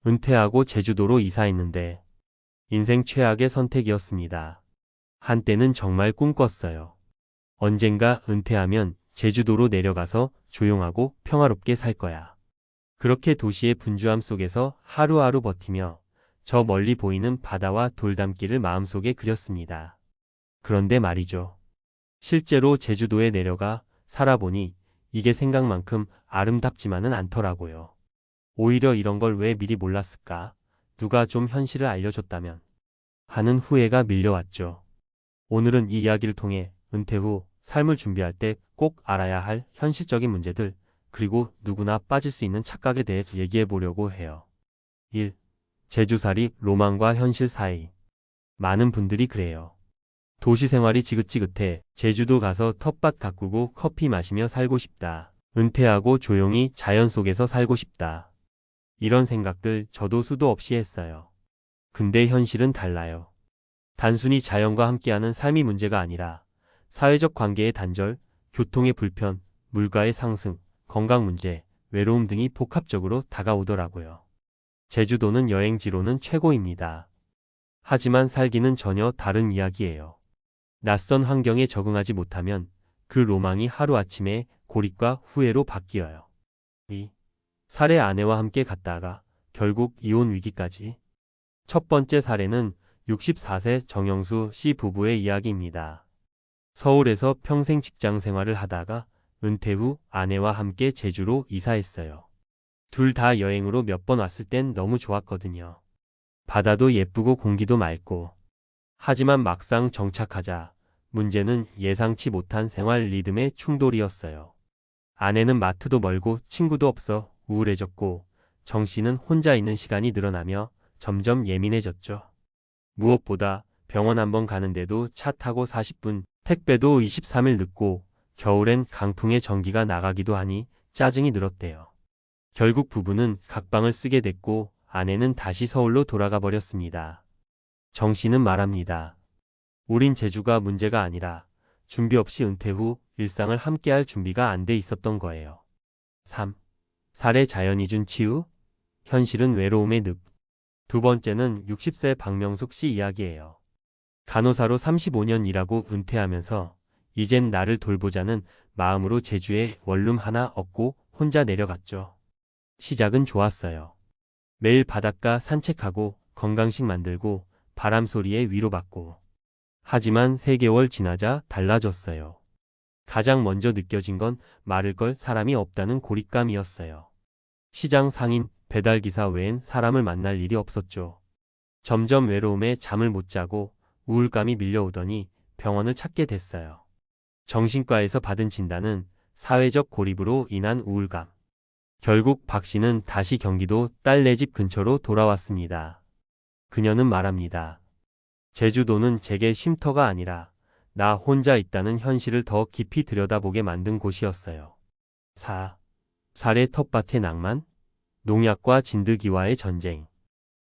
은퇴하고 제주도로 이사했는데 인생 최악의 선택이었습니다. 한때는 정말 꿈꿨어요. 언젠가 은퇴하면 제주도로 내려가서 조용하고 평화롭게 살 거야. 그렇게 도시의 분주함 속에서 하루하루 버티며 저 멀리 보이는 바다와 돌담길을 마음속에 그렸습니다. 그런데 말이죠. 실제로 제주도에 내려가 살아보니 이게 생각만큼 아름답지만은 않더라고요. 오히려 이런 걸 왜 미리 몰랐을까? 누가 좀 현실을 알려줬다면 하는 후회가 밀려왔죠. 오늘은 이 이야기를 통해 은퇴 후 삶을 준비할 때 꼭 알아야 할 현실적인 문제들, 그리고 누구나 빠질 수 있는 착각에 대해서 얘기해 보려고 해요. 1. 제주살이 로망과 현실 사이. 많은 분들이 그래요. 도시 생활이 지긋지긋해 제주도 가서 텃밭 가꾸고 커피 마시며 살고 싶다. 은퇴하고 조용히 자연 속에서 살고 싶다. 이런 생각들 저도 수도 없이 했어요. 근데 현실은 달라요. 단순히 자연과 함께하는 삶이 문제가 아니라 사회적 관계의 단절, 교통의 불편, 물가의 상승, 건강 문제, 외로움 등이 복합적으로 다가오더라고요. 제주도는 여행지로는 최고입니다. 하지만 살기는 전혀 다른 이야기예요. 낯선 환경에 적응하지 못하면 그 로망이 하루아침에 고립과 후회로 바뀌어요. 2. 사례 아내와 함께 갔다가 결국 이혼 위기까지. 첫 번째 사례는 64세 정영수 씨 부부의 이야기입니다. 서울에서 평생 직장 생활을 하다가 은퇴 후 아내와 함께 제주로 이사했어요. 둘 다 여행으로 몇 번 왔을 땐 너무 좋았거든요. 바다도 예쁘고 공기도 맑고. 하지만 막상 정착하자 문제는 예상치 못한 생활 리듬의 충돌이었어요. 아내는 마트도 멀고 친구도 없어 우울해졌고, 정 씨는 혼자 있는 시간이 늘어나며 점점 예민해졌죠. 무엇보다 병원 한번 가는데도 차 타고 40분, 택배도 23일 늦고, 겨울엔 강풍에 전기가 나가기도 하니 짜증이 늘었대요. 결국 부부는 각방을 쓰게 됐고 아내는 다시 서울로 돌아가 버렸습니다. 정 씨는 말합니다. 우린 제주가 문제가 아니라 준비 없이 은퇴 후 일상을 함께할 준비가 안 돼 있었던 거예요. 3. 사례 자연이 준 치유? 현실은 외로움의 늪. 두 번째는 60세 박명숙 씨 이야기예요. 간호사로 35년 일하고 은퇴하면서 이젠 나를 돌보자는 마음으로 제주에 원룸 하나 얻고 혼자 내려갔죠. 시작은 좋았어요. 매일 바닷가 산책하고 건강식 만들고 바람 소리에 위로받고. 하지만 3개월 지나자 달라졌어요. 가장 먼저 느껴진 건 말을 걸 사람이 없다는 고립감이었어요. 시장 상인, 배달기사 외엔 사람을 만날 일이 없었죠. 점점 외로움에 잠을 못 자고 우울감이 밀려오더니 병원을 찾게 됐어요. 정신과에서 받은 진단은 사회적 고립으로 인한 우울감. 결국 박 씨는 다시 경기도 딸네 집 근처로 돌아왔습니다. 그녀는 말합니다. 제주도는 제게 쉼터가 아니라 나 혼자 있다는 현실을 더 깊이 들여다보게 만든 곳이었어요. 4. 사례 텃밭의 낭만? 농약과 진드기와의 전쟁.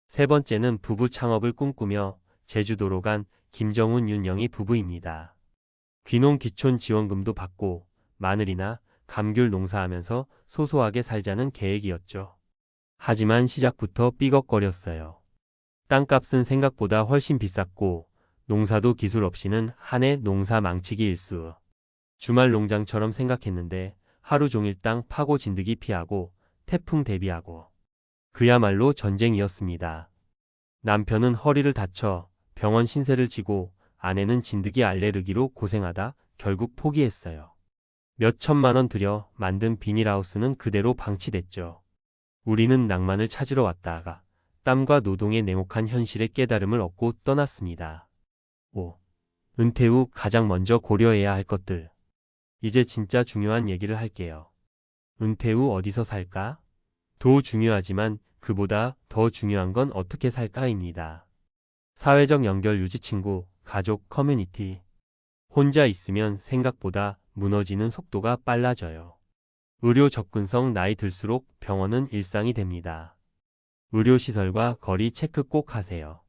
세 번째는 부부 창업을 꿈꾸며 제주도로 간 김정훈 윤영희 부부입니다. 귀농 기촌 지원금도 받고 마늘이나 감귤 농사하면서 소소하게 살자는 계획이었죠. 하지만 시작부터 삐걱거렸어요. 땅값은 생각보다 훨씬 비쌌고 농사도 기술 없이는 한 해 농사 망치기 일수. 주말 농장처럼 생각했는데 하루 종일 땅 파고 진드기 피하고 태풍 대비하고. 그야말로 전쟁이었습니다. 남편은 허리를 다쳐 병원 신세를 지고 아내는 진드기 알레르기로 고생하다 결국 포기했어요. 몇 천만 원 들여 만든 비닐하우스는 그대로 방치됐죠. 우리는 낭만을 찾으러 왔다가 땀과 노동의 냉혹한 현실의 깨달음을 얻고 떠났습니다. 5. 은퇴 후 가장 먼저 고려해야 할 것들. 이제 진짜 중요한 얘기를 할게요. 은퇴 후 어디서 살까? 도 중요하지만 그보다 더 중요한 건 어떻게 살까입니다. 사회적 연결 유지, 친구, 가족, 커뮤니티. 혼자 있으면 생각보다 무너지는 속도가 빨라져요. 의료 접근성, 나이 들수록 병원은 일상이 됩니다. 의료시설과 거리 체크 꼭 하세요.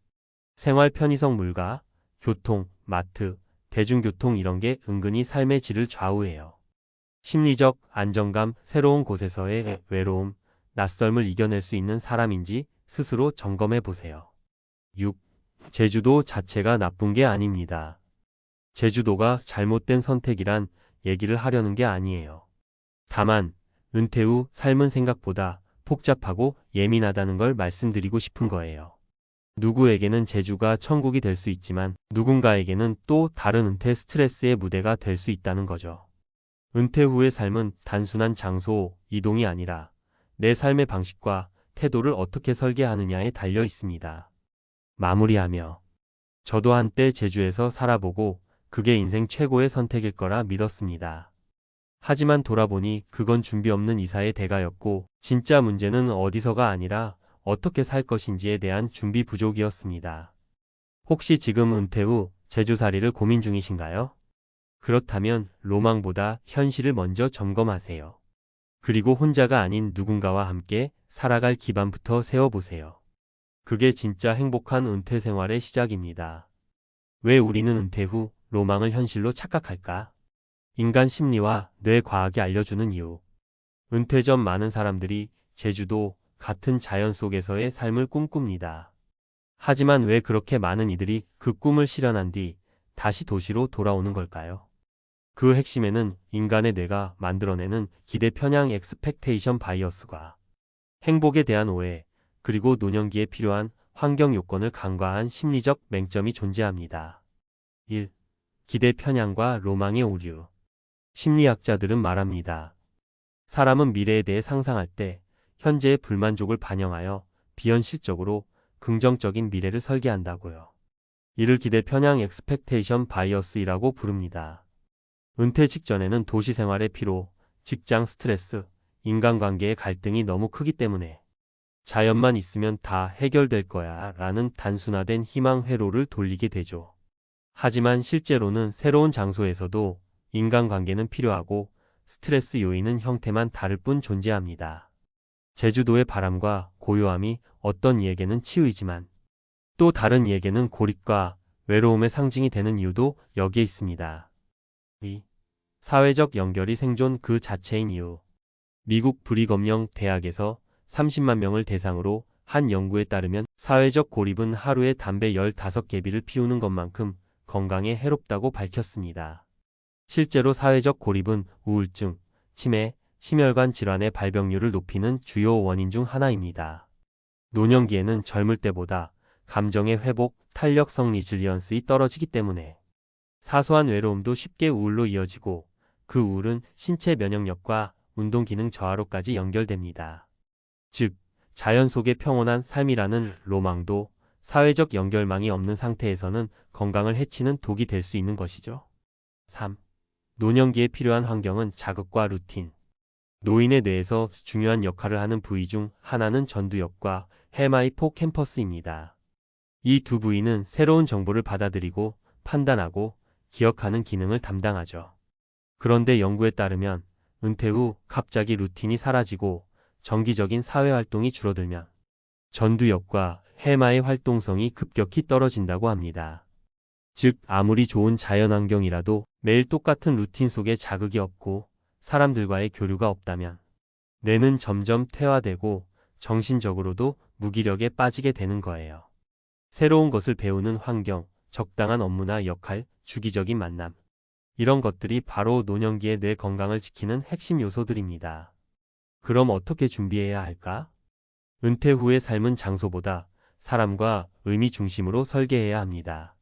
생활 편의성, 물가, 교통, 마트, 대중교통 이런 게 은근히 삶의 질을 좌우해요. 심리적 안정감, 새로운 곳에서의 외로움, 낯설음을 이겨낼 수 있는 사람인지 스스로 점검해 보세요. 6. 제주도 자체가 나쁜 게 아닙니다. 제주도가 잘못된 선택이란 얘기를 하려는 게 아니에요. 다만 은퇴 후 삶은 생각보다 복잡하고 예민하다는 걸 말씀드리고 싶은 거예요. 누구에게는 제주가 천국이 될 수 있지만 누군가에게는 또 다른 은퇴 스트레스의 무대가 될 수 있다는 거죠. 은퇴 후의 삶은 단순한 장소, 이동이 아니라 내 삶의 방식과 태도를 어떻게 설계하느냐에 달려 있습니다. 마무리하며 저도 한때 제주에서 살아보고 그게 인생 최고의 선택일 거라 믿었습니다. 하지만 돌아보니 그건 준비 없는 이사의 대가였고 진짜 문제는 어디서가 아니라 어떻게 살 것인지에 대한 준비 부족이었습니다. 혹시 지금 은퇴 후 제주살이를 고민 중이신가요? 그렇다면 로망보다 현실을 먼저 점검하세요. 그리고 혼자가 아닌 누군가와 함께 살아갈 기반부터 세워보세요. 그게 진짜 행복한 은퇴 생활의 시작입니다. 왜 우리는 은퇴 후 로망을 현실로 착각할까? 인간 심리와 뇌 과학이 알려주는 이유. 은퇴 전 많은 사람들이 제주도 같은 자연 속에서의 삶을 꿈꿉니다. 하지만 왜 그렇게 많은 이들이 그 꿈을 실현한 뒤 다시 도시로 돌아오는 걸까요? 그 핵심에는 인간의 뇌가 만들어내는 기대 편향 엑스펙테이션 바이어스가 행복에 대한 오해, 그리고 노년기에 필요한 환경 요건을 간과한 심리적 맹점이 존재합니다. 1. 기대 편향과 로망의 오류. 심리학자들은 말합니다. 사람은 미래에 대해 상상할 때 현재의 불만족을 반영하여 비현실적으로 긍정적인 미래를 설계한다고요. 이를 기대 편향 엑스펙테이션 바이어스이라고 부릅니다. 은퇴 직전에는 도시 생활의 피로, 직장 스트레스, 인간관계의 갈등이 너무 크기 때문에 자연만 있으면 다 해결될 거야 라는 단순화된 희망 회로를 돌리게 되죠. 하지만 실제로는 새로운 장소에서도 인간관계는 필요하고 스트레스 요인은 형태만 다를 뿐 존재합니다. 제주도의 바람과 고요함이 어떤 이에게는 치유이지만 또 다른 이에게는 고립과 외로움의 상징이 되는 이유도 여기에 있습니다. 2. 사회적 연결이 생존 그 자체인 이유. 미국 브리검영 대학에서 30만 명을 대상으로 한 연구에 따르면 사회적 고립은 하루에 담배 15개비를 피우는 것만큼 건강에 해롭다고 밝혔습니다. 실제로 사회적 고립은 우울증, 치매, 심혈관 질환의 발병률을 높이는 주요 원인 중 하나입니다. 노년기에는 젊을 때보다 감정의 회복, 탄력성 리질리언스이 떨어지기 때문에 사소한 외로움도 쉽게 우울로 이어지고 그 우울은 신체 면역력과 운동 기능 저하로까지 연결됩니다. 즉, 자연 속의 평온한 삶이라는 로망도 사회적 연결망이 없는 상태에서는 건강을 해치는 독이 될 수 있는 것이죠. 3. 노년기에 필요한 환경은 자극과 루틴. 노인의 뇌에서 중요한 역할을 하는 부위 중 하나는 전두엽과 헤마이포캠퍼스입니다. 이 두 부위는 새로운 정보를 받아들이고 판단하고 기억하는 기능을 담당하죠. 그런데 연구에 따르면 은퇴 후 갑자기 루틴이 사라지고 정기적인 사회활동이 줄어들면 전두엽과 해마의 활동성이 급격히 떨어진다고 합니다. 즉, 아무리 좋은 자연환경이라도 매일 똑같은 루틴 속에 자극이 없고 사람들과의 교류가 없다면 뇌는 점점 퇴화되고 정신적으로도 무기력에 빠지게 되는 거예요. 새로운 것을 배우는 환경, 적당한 업무나 역할, 주기적인 만남. 이런 것들이 바로 노년기의 뇌 건강을 지키는 핵심 요소들입니다. 그럼 어떻게 준비해야 할까? 은퇴 후의 삶은 장소보다 사람과 의미 중심으로 설계해야 합니다.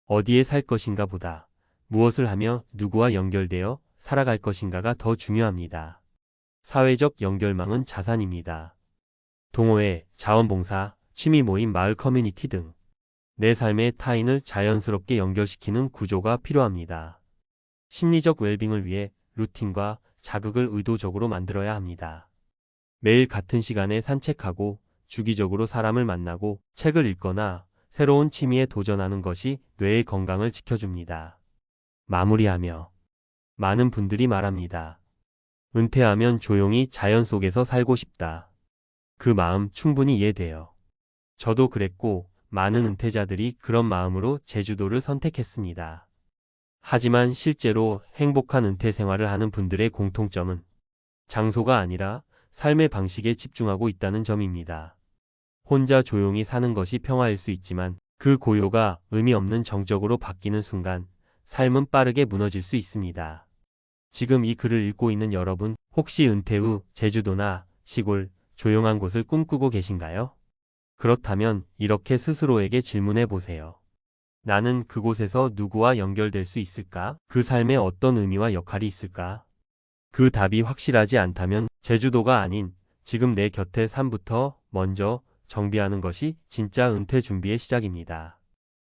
어디에 살 것인가 보다 무엇을 하며 누구와 연결되어 살아갈 것인가가 더 중요합니다. 사회적 연결망은 자산입니다. 동호회, 자원봉사, 취미 모임, 마을 커뮤니티 등 내 삶의 타인을 자연스럽게 연결시키는 구조가 필요합니다. 심리적 웰빙을 위해 루틴과 자극을 의도적으로 만들어야 합니다. 매일 같은 시간에 산책하고 주기적으로 사람을 만나고 책을 읽거나 새로운 취미에 도전하는 것이 뇌의 건강을 지켜줍니다. 마무리하며 많은 분들이 말합니다. 은퇴하면 조용히 자연 속에서 살고 싶다. 그 마음 충분히 이해돼요. 저도 그랬고 많은 은퇴자들이 그런 마음으로 제주도를 선택했습니다. 하지만 실제로 행복한 은퇴 생활을 하는 분들의 공통점은 장소가 아니라 삶의 방식에 집중하고 있다는 점입니다. 혼자 조용히 사는 것이 평화일 수 있지만 그 고요가 의미 없는 정적으로 바뀌는 순간 삶은 빠르게 무너질 수 있습니다. 지금 이 글을 읽고 있는 여러분, 혹시 은퇴 후 제주도나 시골, 조용한 곳을 꿈꾸고 계신가요? 그렇다면 이렇게 스스로에게 질문해 보세요. 나는 그곳에서 누구와 연결될 수 있을까? 그 삶에 어떤 의미와 역할이 있을까? 그 답이 확실하지 않다면 제주도가 아닌 지금 내 곁의 삶부터 먼저 정비하는 것이 진짜 은퇴 준비의 시작입니다.